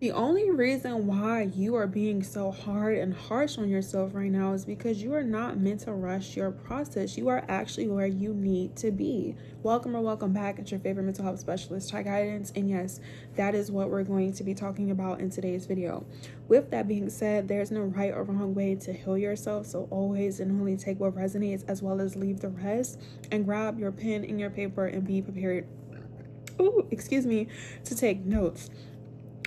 The only reason why you are being so hard and harsh on yourself right now is because you are not meant to rush your process. You are actually where you need to be. Welcome or welcome back. It's your favorite mental health specialist, Chai Guidance. And yes, that is what we're going to be talking about in today's video. With that being said, there's no right or wrong way to heal yourself. So always and only take what resonates as well as leave the rest, and grab your pen and your paper and be prepared, to take notes.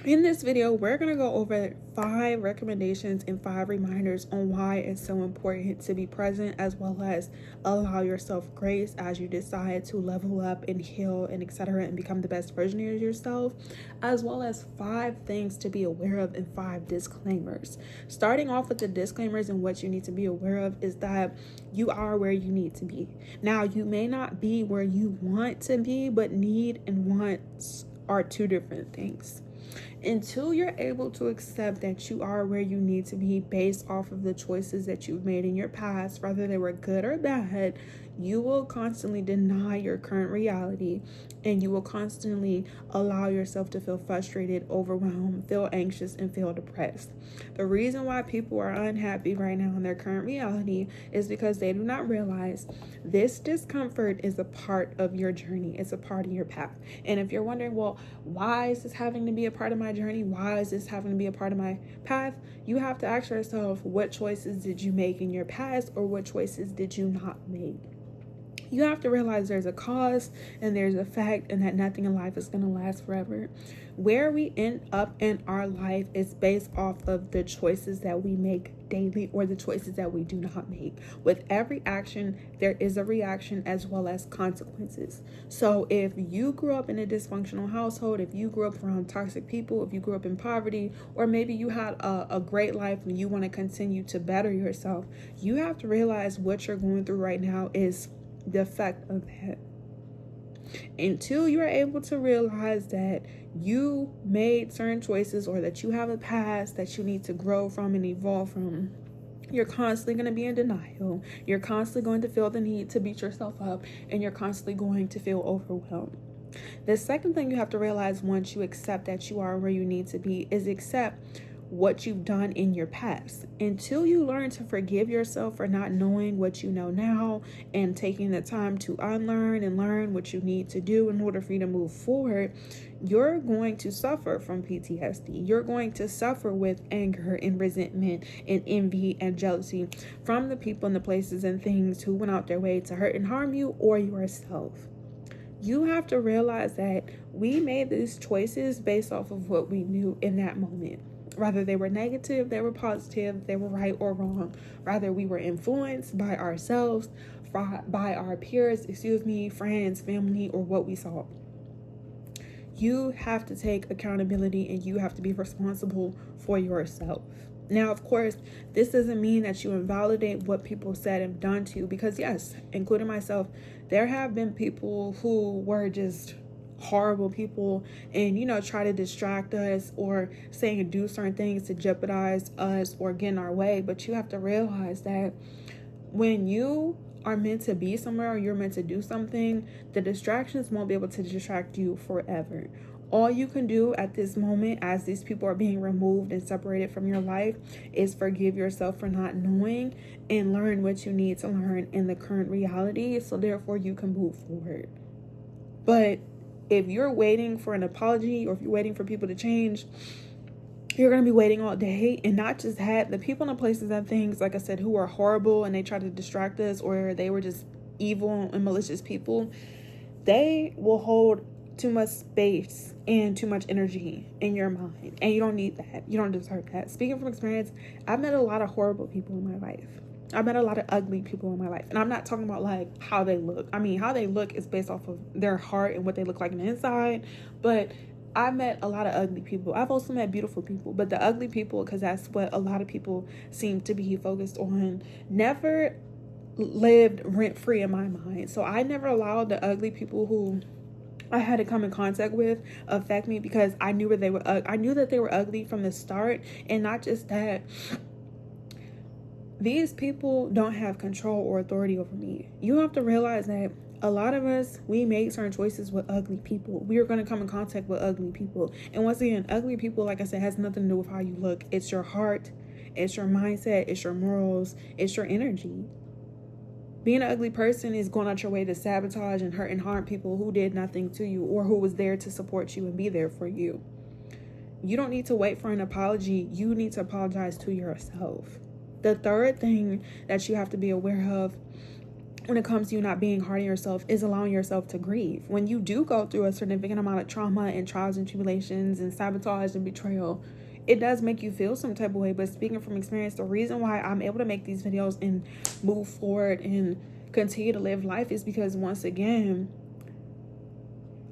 In this video, we're going to go over 5 recommendations and 5 reminders on why it's so important to be present, as well as allow yourself grace as you decide to level up and heal and etc. and become the best version of yourself, as well as 5 things to be aware of and 5 disclaimers. Starting off with the disclaimers and what you need to be aware of is that you are where you need to be. Now, you may not be where you want to be, but need and wants are 2 different things. Until you're able to accept that you are where you need to be based off of the choices that you've made in your past, whether they were good or bad, you will constantly deny your current reality, and you will constantly allow yourself to feel frustrated, overwhelmed, feel anxious, and feel depressed. The reason why people are unhappy right now in their current reality is because they do not realize this discomfort is a part of your journey. It's a part of your path. And if you're wondering, well, why is this having to be a part of my journey? Why is this having to be a part of my path? You have to ask yourself, what choices did you make in your past, or what choices did you not make? You have to realize there's a cause and there's a fact, and that nothing in life is going to last forever. Where we end up in our life is based off of the choices that we make daily, or the choices that we do not make. With every action, there is a reaction as well as consequences. So if you grew up in a dysfunctional household, if you grew up around toxic people, if you grew up in poverty, or maybe you had a great life and you want to continue to better yourself, you have to realize what you're going through right now is the effect of that. Until you are able to realize that you made certain choices, or that you have a past that you need to grow from and evolve from, you're constantly going to be in denial. You're constantly going to feel the need to beat yourself up, and you're constantly going to feel overwhelmed. The second thing you have to realize once you accept that you are where you need to be is accept what you've done in your past. Until you learn to forgive yourself for not knowing what you know now, and taking the time to unlearn and learn what you need to do in order for you to move forward, you're going to suffer from PTSD. You're going to suffer with anger and resentment and envy and jealousy from the people and the places and things who went out their way to hurt and harm you or yourself. You have to realize that we made these choices based off of what we knew in that moment. Whether they were negative, they were positive, they were right or wrong. Rather, we were influenced by ourselves, by our peers, friends, family, or what we saw. You have to take accountability, and you have to be responsible for yourself. Now, of course, this doesn't mean that you invalidate what people said and done to you, because yes, including myself, there have been people who were just horrible people and try to distract us, or say and do certain things to jeopardize us or get in our way. But you have to realize that when you are meant to be somewhere, or you're meant to do something, the distractions won't be able to distract you forever. All you can do at this moment, as these people are being removed and separated from your life, is forgive yourself for not knowing, and learn what you need to learn in the current reality, so therefore you can move forward. But if you're waiting for an apology, or if you're waiting for people to change, you're going to be waiting all day. And not just that, the people and the places and things, like I said, who are horrible and they try to distract us, or they were just evil and malicious people, they will hold too much space and too much energy in your mind. And you don't need that. You don't deserve that. Speaking from experience, I've met a lot of horrible people in my life. I've met a lot of ugly people in my life. And I'm not talking about like how they look. I mean, how they look is based off of their heart and what they look like on the inside. But I met a lot of ugly people. I've also met beautiful people. But the ugly people, because that's what a lot of people seem to be focused on, never lived rent-free in my mind. So I never allowed the ugly people who I had to come in contact with affect me, because I knew I knew that they were ugly from the start. And not just that, these people don't have control or authority over me. You have to realize that a lot of us, we make certain choices with ugly people. We are going to come in contact with ugly people. And once again, ugly people, like I said, has nothing to do with how you look. It's your heart, it's your mindset, it's your morals, it's your energy. Being an ugly person is going out your way to sabotage and hurt and harm people who did nothing to you or who was there to support you and be there for you. You don't need to wait for an apology. You need to apologize to yourself. The third thing that you have to be aware of when it comes to you not being hard on yourself is allowing yourself to grieve. When you do go through a significant amount of trauma and trials and tribulations and sabotage and betrayal, it does make you feel some type of way. But speaking from experience, the reason why I'm able to make these videos and move forward and continue to live life is because, once again,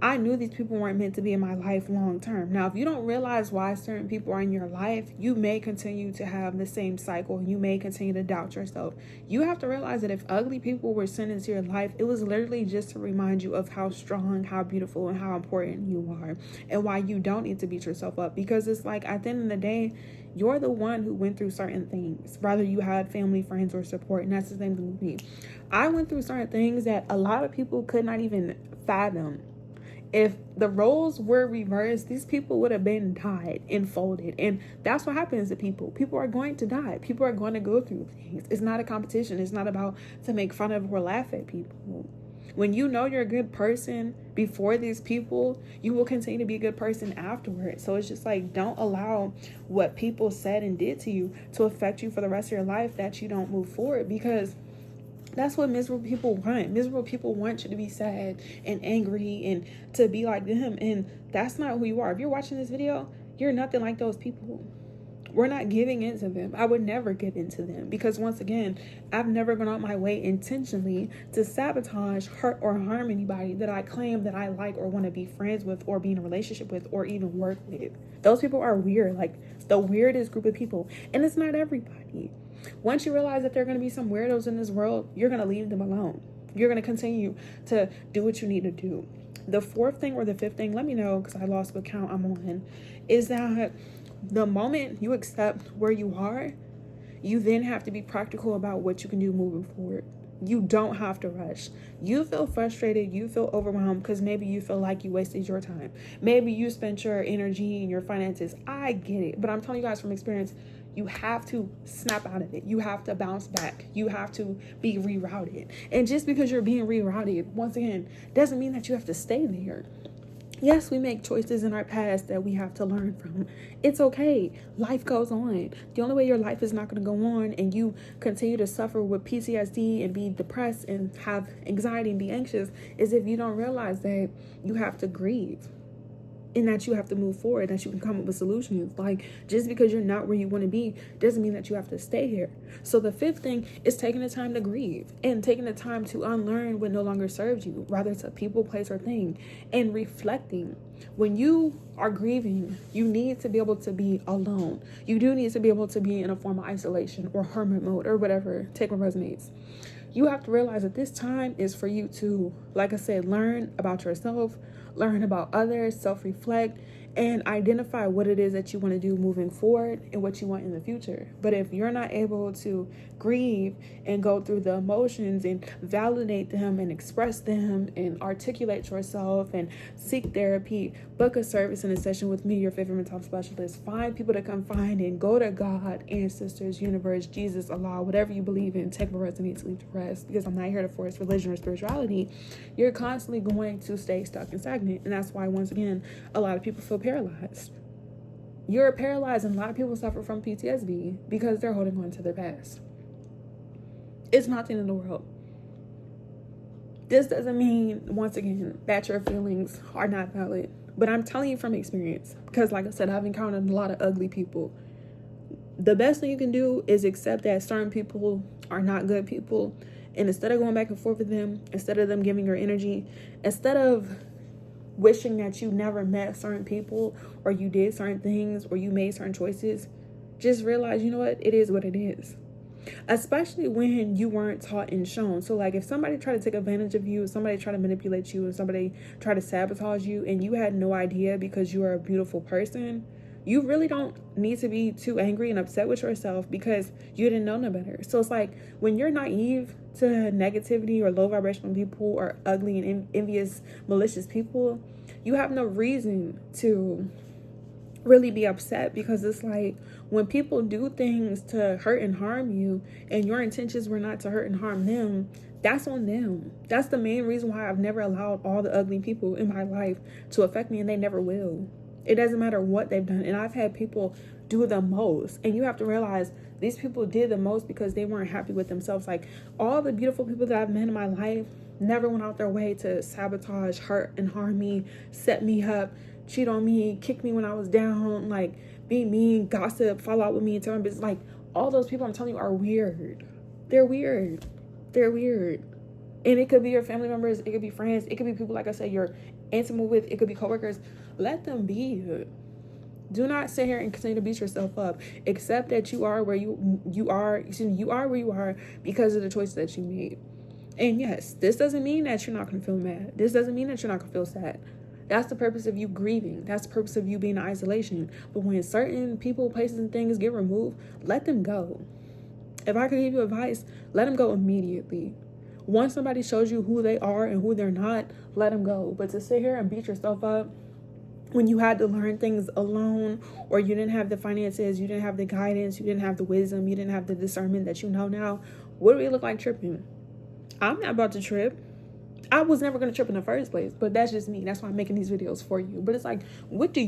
I knew these people weren't meant to be in my life long term. Now, if you don't realize why certain people are in your life, you may continue to have the same cycle. You may continue to doubt yourself. You have to realize that if ugly people were sent into your life, it was literally just to remind you of how strong, how beautiful, and how important you are, and why you don't need to beat yourself up. Because it's like, at the end of the day, you're the one who went through certain things. Rather you had family, friends, or support. And that's the same thing with me. I went through certain things that a lot of people could not even fathom. If the roles were reversed, these people would have been died and folded. And that's what happens to people. People are going to die. People are going to go through things. It's not a competition. It's not about to make fun of or laugh at people. When you know you're a good person before these people, you will continue to be a good person afterwards. So it's just like, don't allow what people said and did to you to affect you for the rest of your life, that you don't move forward, because that's what miserable people want. Miserable people want you to be sad and angry and to be like them. And that's not who you are. If you're watching this video, you're nothing like those people. We're not giving in to them. I would never give in to them, because, once again, I've never gone out my way intentionally to sabotage, hurt, or harm anybody that I claim that I like or want to be friends with or be in a relationship with or even work with. Those people are weird, like the weirdest group of people. And it's not everybody. Once you realize that there are going to be some weirdos in this world, you're going to leave them alone. You're going to continue to do what you need to do. The fourth thing or the fifth thing, let me know, because I lost what count I'm on, is that the moment you accept where you are, you then have to be practical about what you can do moving forward. You don't have to rush. You feel frustrated, you feel overwhelmed because maybe you feel like you wasted your time. Maybe you spent your energy and your finances. I get it. But I'm telling you guys from experience, you have to snap out of it. You have to bounce back. You have to be rerouted. And just because you're being rerouted, once again, doesn't mean that you have to stay there. Yes, we make choices in our past that we have to learn from. It's okay. Life goes on. The only way your life is not going to go on and you continue to suffer with PTSD and be depressed and have anxiety and be anxious is if you don't realize that you have to grieve. And that you have to move forward, that you can come up with solutions. Like, just because you're not where you want to be doesn't mean that you have to stay here. So the fifth thing is taking the time to grieve and taking the time to unlearn what no longer serves you, whether it's a people, place, or thing, and reflecting. When you are grieving, you need to be able to be alone. You do need to be able to be in a form of isolation or hermit mode or whatever. Take what resonates. You have to realize that this time is for you to, like I said, learn about yourself, learn about others, self-reflect, and identify what it is that you want to do moving forward and what you want in the future. But if you're not able to grieve and go through the emotions and validate them and express them and articulate yourself and seek therapy, book a service and a session with me, your favorite mental health specialist. Find people to come find and go to God, ancestors, universe, Jesus, Allah, whatever you believe in. Take what resonates, leave the rest, because I'm not here to force religion or spirituality. You're constantly going to stay stuck and stagnant. And that's why, once again, a lot of people feel paralyzed. You're paralyzed, and a lot of people suffer from PTSD because they're holding on to their past. It's nothing in the world. This doesn't mean, once again, that your feelings are not valid. But I'm telling you from experience, because like I said, I've encountered a lot of ugly people. The best thing you can do is accept that certain people are not good people. And instead of going back and forth with them, instead of them giving your energy, instead of wishing that you never met certain people or you did certain things or you made certain choices, just realize, you know what, it is what it is. Especially when you weren't taught and shown. So like if somebody tried to take advantage of you, somebody tried to manipulate you, and somebody tried to sabotage you and you had no idea because you are a beautiful person, you really don't need to be too angry and upset with yourself because you didn't know no better. So it's like when you're naive to negativity or low vibrational people or ugly and envious, malicious people, you have no reason to really be upset, because it's like when people do things to hurt and harm you and your intentions were not to hurt and harm them, that's on them. That's the main reason why I've never allowed all the ugly people in my life to affect me, and they never will. It doesn't matter what they've done. And I've had people do the most, and you have to realize these people did the most because they weren't happy with themselves. Like all the beautiful people that I've met in my life never went out their way to sabotage, hurt and harm me, set me up, cheat on me, kick me when I was down, like be mean, gossip, fall out with me, and tell my business. Like all those people, I'm telling you, are weird. They're weird. They're weird. And it could be your family members, it could be friends, it could be people, like I said, you're intimate with, it could be coworkers. Let them be. Do not sit here and continue to beat yourself up. Accept that you are where you are. You are where you are because of the choices that you made. And yes, this doesn't mean that you're not going to feel mad. This doesn't mean that you're not going to feel sad. That's the purpose of you grieving. That's the purpose of you being in isolation. But when certain people, places, and things get removed, let them go. If I could give you advice, let them go immediately. Once somebody shows you who they are and who they're not, let them go. But to sit here and beat yourself up when you had to learn things alone, or you didn't have the finances, you didn't have the guidance, you didn't have the wisdom, you didn't have the discernment that you know now, what do we look like tripping? I'm not about to trip. I was never going to trip in the first place, but that's just me. That's why I'm making these videos for you. But it's like, what do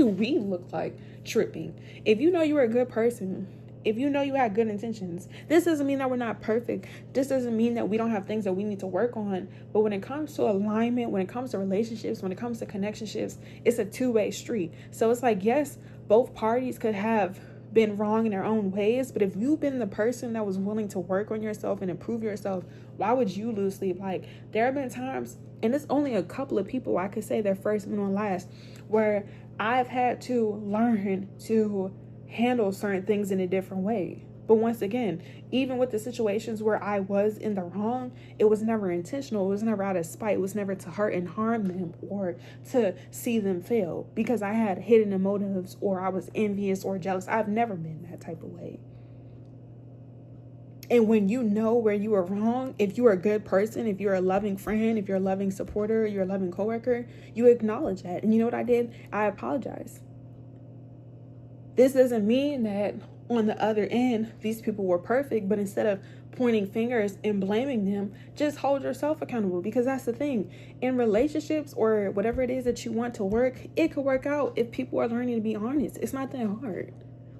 we look like tripping? If you know you're a good person, if you know you had good intentions, this doesn't mean that we're not perfect. This doesn't mean that we don't have things that we need to work on. But when it comes to alignment, when it comes to relationships, when it comes to connectionships, it's a two-way street. So it's like, yes, both parties could have been wrong in their own ways, but if you've been the person that was willing to work on yourself and improve yourself, why would you lose sleep? Like, there have been times, and it's only a couple of people I could say they're first and on last, where I've had to learn to handle certain things in a different way. But once again, even with the situations where I was in the wrong, it was never intentional. It was never out of spite. It was never to hurt and harm them or to see them fail because I had hidden motives or I was envious or jealous. I've never been that type of way. And when you know where you are wrong, if you're a good person, if you're a loving friend, if you're a loving supporter, you're a loving coworker, you acknowledge that. And you know what I did? I apologize. This doesn't mean that on the other end, these people were perfect, but instead of pointing fingers and blaming them, just hold yourself accountable, because that's the thing. In relationships or whatever it is that you want to work, it could work out if people are learning to be honest. It's not that hard.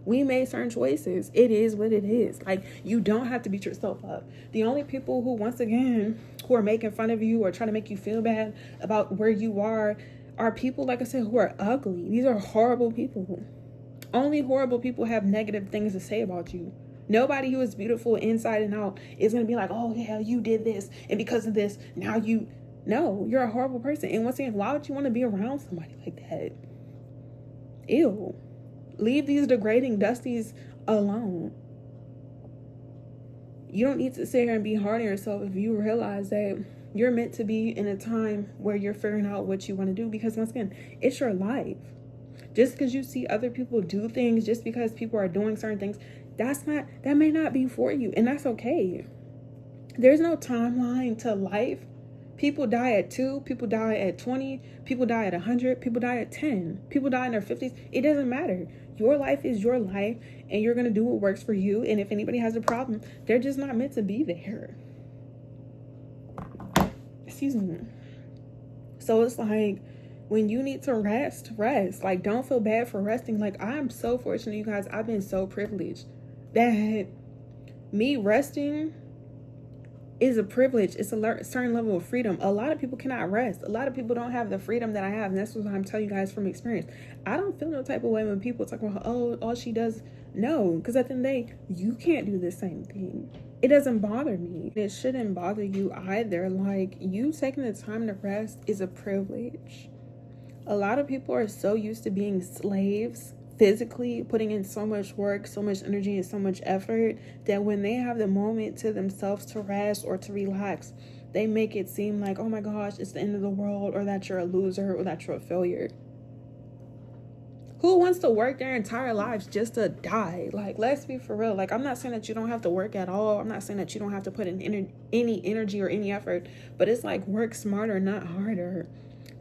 We made certain choices. It is what it is. Like, you don't have to beat yourself up. The only people who, once again, who are making fun of you or trying to make you feel bad about where you are people, like I said, who are ugly. These are horrible people. Only horrible people have negative things to say about you. Nobody who is beautiful inside and out is going to be like, oh, yeah, you did this, and because of this, now you... No, you're a horrible person. And once again, why would you want to be around somebody like that? Ew. Leave these degrading dusties alone. You don't need to sit here and be hard on yourself if you realize that you're meant to be in a time where you're figuring out what you want to do, because once again, it's your life. Just because you see other people do things, just because people are doing certain things, that may not be for you, and that's okay. There's no timeline to life. People die at 2, people die at 20, people die at 100, people die at 10, people die in their 50s. It doesn't matter. Your life is your life, and you're going to do what works for you. And if anybody has a problem, they're just not meant to be there. Excuse me. So it's like, when you need to rest. Like, don't feel bad for resting. Like, I'm so fortunate, you guys. I've been so privileged that me resting is a privilege. It's a certain level of freedom. A lot of people cannot rest. A lot of people don't have the freedom that I have. And that's what I'm telling you guys from experience. I don't feel no type of way when people talk about, oh, all she does. No, because at the end of the day, you can't do the same thing. It doesn't bother me. It shouldn't bother you either. Like, you taking the time to rest is a privilege. A lot of people are so used to being slaves, physically putting in so much work, so much energy, and so much effort, that when they have the moment to themselves to rest or to relax, they make it seem like, oh my gosh, it's the end of the world, or that you're a loser, or that you're a failure. Who wants to work their entire lives just to die? Like, let's be for real. Like, I'm not saying that you don't have to work at all. I'm not saying that you don't have to put in any energy or any effort. But it's like, work smarter, not harder.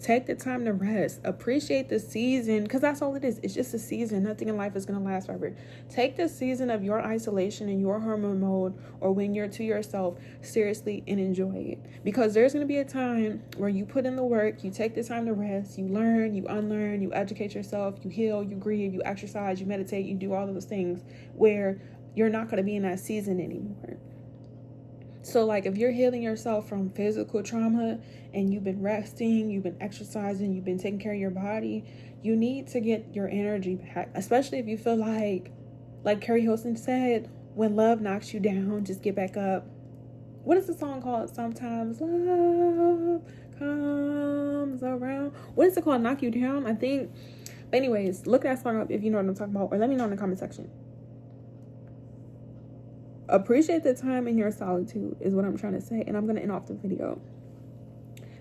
Take the time to rest. Appreciate the season, because that's all it is. It's just a season. Nothing in life is going to last forever. Take the season of your isolation and your hormone mode, or when you're to yourself, seriously, and enjoy it. Because there's going to be a time where you put in the work, you take the time to rest, you learn, you unlearn, you educate yourself, you heal, you grieve, you exercise, you meditate, you do all of those things where you're not going to be in that season anymore. So, like, if you're healing yourself from physical trauma and you've been resting, you've been exercising, you've been taking care of your body, you need to get your energy back. Especially if you feel like Carrie Hilson said, when love knocks you down, just get back up. What is the song called? Sometimes love comes around. What is it called? Knock You Down, I think. But anyways, look that song up if you know what I'm talking about, or let me know in the comment section. Appreciate the time in your solitude is what I'm trying to say. And I'm going to end off the video.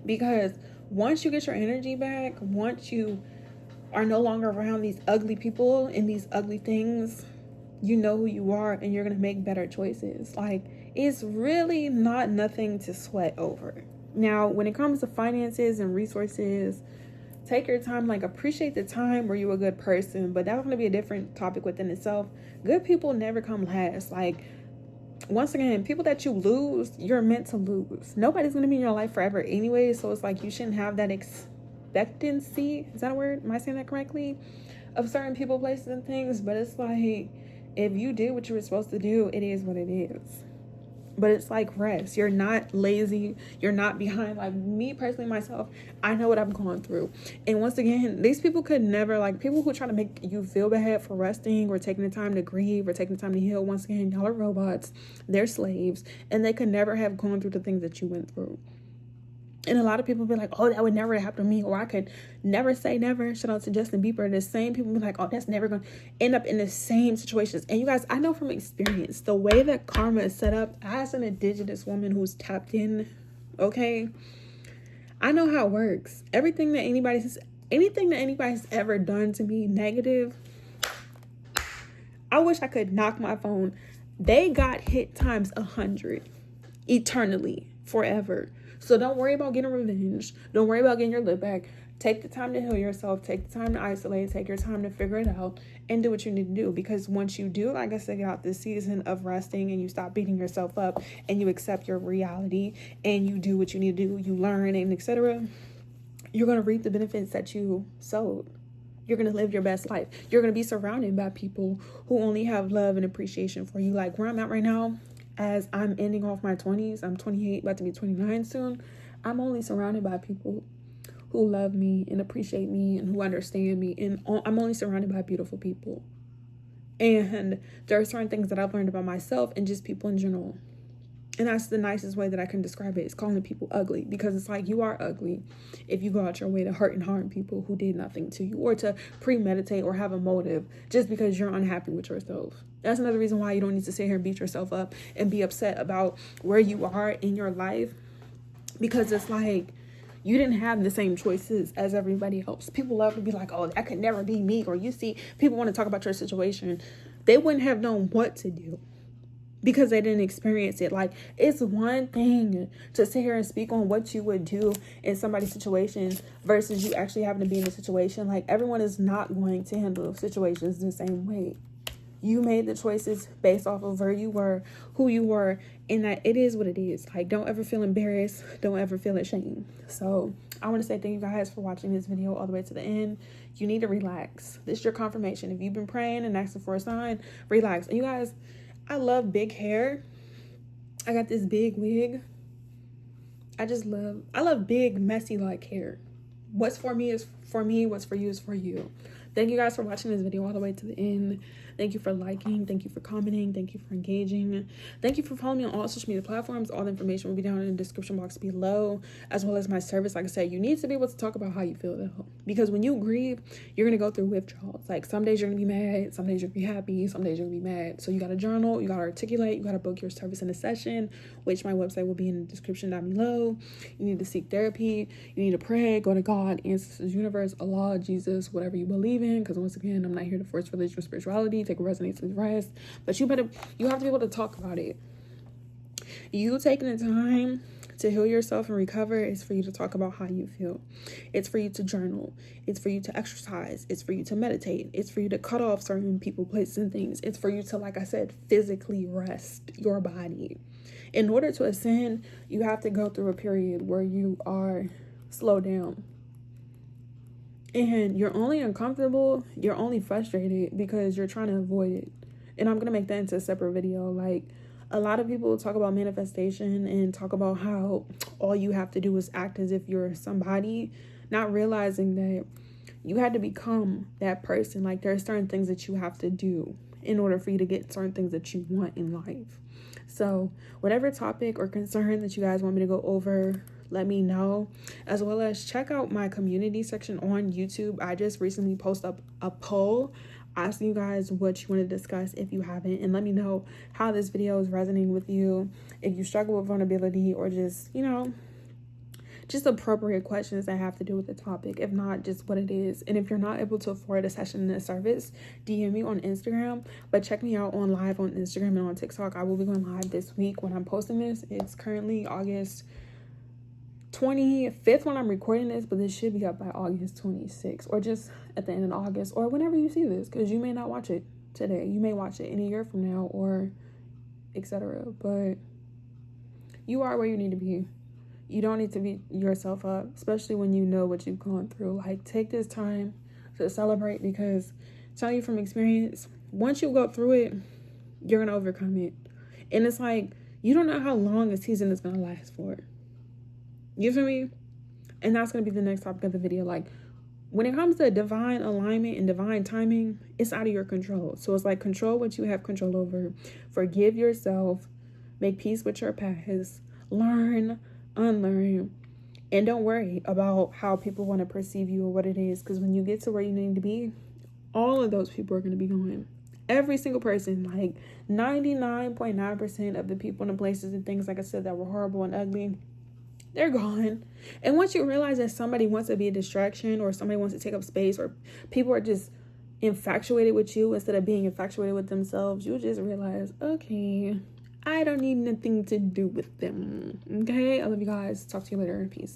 Because once you get your energy back, once you are no longer around these ugly people and these ugly things, you know who you are and you're going to make better choices. Like, it's really not nothing to sweat over. Now, when it comes to finances and resources, take your time. Like, appreciate the time where you're a good person. But that's going to be a different topic within itself. Good people never come last. Like, once again, people that you lose, you're meant to lose. Nobody's going to be in your life forever anyway. So it's like, you shouldn't have that expectancy. Is that a word? Am I saying that correctly? Of certain people, places, and things. But it's like, if you did what you were supposed to do, it is what it is. But it's like, rest. You're not lazy. You're not behind. Like, me personally, myself, I know what I'm going through. And once again, these people could never, like, people who try to make you feel bad for resting or taking the time to grieve or taking the time to heal, once again, y'all are robots. They're slaves. And they could never have gone through the things that you went through. And a lot of people be like, oh, that would never happen to me. Or I could never say never. Shout out to Justin Bieber. The same people be like, oh, that's never going to end up in the same situations. And you guys, I know from experience, the way that karma is set up, as an indigenous woman who's tapped in, okay, I know how it works. Anything that anybody's ever done to me negative, I wish I could knock my phone. They got hit times 100, eternally, forever. So don't worry about getting revenge. Don't worry about getting your lip back. Take the time to heal yourself. Take the time to isolate. Take your time to figure it out and do what you need to do. Because once you do, like I said, get out this season of resting and you stop beating yourself up and you accept your reality and you do what you need to do, you learn and etc., you're going to reap the benefits that you sowed. You're going to live your best life. You're going to be surrounded by people who only have love and appreciation for you. Like, where I'm at right now, as I'm ending off my 20s, I'm 28, about to be 29 soon. I'm only surrounded by people who love me and appreciate me and who understand me. And I'm only surrounded by beautiful people. And there are certain things that I've learned about myself and just people in general. And that's the nicest way that I can describe it, is calling people ugly. Because it's like, you are ugly if you go out your way to hurt and harm people who did nothing to you, or to premeditate or have a motive just because you're unhappy with yourself. That's another reason why you don't need to sit here and beat yourself up and be upset about where you are in your life. Because it's like, you didn't have the same choices as everybody else. People love to be like, oh, that could never be me. Or you see, people want to talk about your situation. They wouldn't have known what to do because they didn't experience it. Like, it's one thing to sit here and speak on what you would do in somebody's situation versus you actually having to be in the situation. Like, everyone is not going to handle situations the same way. You made the choices based off of where you were, who you were, and that it is what it is. Like, don't ever feel embarrassed. Don't ever feel ashamed. So I want to say thank you guys for watching this video all the way to the end. You need to relax. This is your confirmation. If you've been praying and asking for a sign, relax. And you guys, I love big hair. I got this big wig. I love big, messy, like, hair. What's for me is for me. What's for you is for you. Thank you guys for watching this video all the way to the end. Thank you for liking. Thank you for commenting. Thank you for engaging. Thank you for following me on all social media platforms. All the information will be down in the description box below, as well as my service. Like I said, you need to be able to talk about how you feel though, because when you grieve, you're going to go through withdrawals. Like, some days you're going to be mad, some days you're going to be happy, some days you're going to be mad. So you got to journal, you got to articulate, you got to book your service in a session, which my website will be in the description down below. You need to seek therapy. You need to pray, go to God, ancestors, universe, Allah, Jesus, whatever you believe believe in, because once again, I'm not here to force religion or spirituality. Take what resonates with the rest. But you have to be able to talk about it. You taking the time to heal yourself and recover is for you to talk about how you feel. It's for you to journal. It's for you to exercise. It's for you to meditate. It's for you to cut off certain people, places, and things. It's for you to, like I said, physically rest your body. In order to ascend, you have to go through a period where you are slowed down. And you're only uncomfortable, you're only frustrated because you're trying to avoid it. And I'm going to make that into a separate video. Like, a lot of people talk about manifestation and talk about how all you have to do is act as if you're somebody, not realizing that you had to become that person. Like, there are certain things that you have to do in order for you to get certain things that you want in life. So whatever topic or concern that you guys want me to go over, let me know, as well as check out my community section on YouTube. I just recently posted up a poll asking you guys what you want to discuss if you haven't, and let me know how this video is resonating with you, if you struggle with vulnerability, or just, you know, just appropriate questions that have to do with the topic, if not just what it is. And if you're not able to afford a session in a service, DM me on Instagram, but check me out on live on Instagram and on TikTok. I will be going live this week when I'm posting this. It's currently August 25th when I'm recording this, but this should be up by August 26th, or just at the end of August, or whenever you see this, because you may not watch it today. You may watch it in a year from now, or etc. But you are where you need to be. You don't need to beat yourself up, especially when you know what you've gone through. Like, take this time to celebrate, because tell you from experience, once you go through it, you're gonna overcome it. And it's like, you don't know how long a season is gonna last for. You feel me? And that's going to be the next topic of the video. Like, when it comes to divine alignment and divine timing, it's out of your control. So it's like, control what you have control over. Forgive yourself. Make peace with your past. Learn, unlearn. And don't worry about how people want to perceive you or what it is. Because when you get to where you need to be, all of those people are going to be going. Every single person, like 99.9% of the people and the places and things, like I said, that were horrible and ugly, they're gone. And once you realize that somebody wants to be a distraction, or somebody wants to take up space, or people are just infatuated with you instead of being infatuated with themselves, you just realize, okay, I don't need nothing to do with them. Okay? I love you guys. Talk to you later. Peace.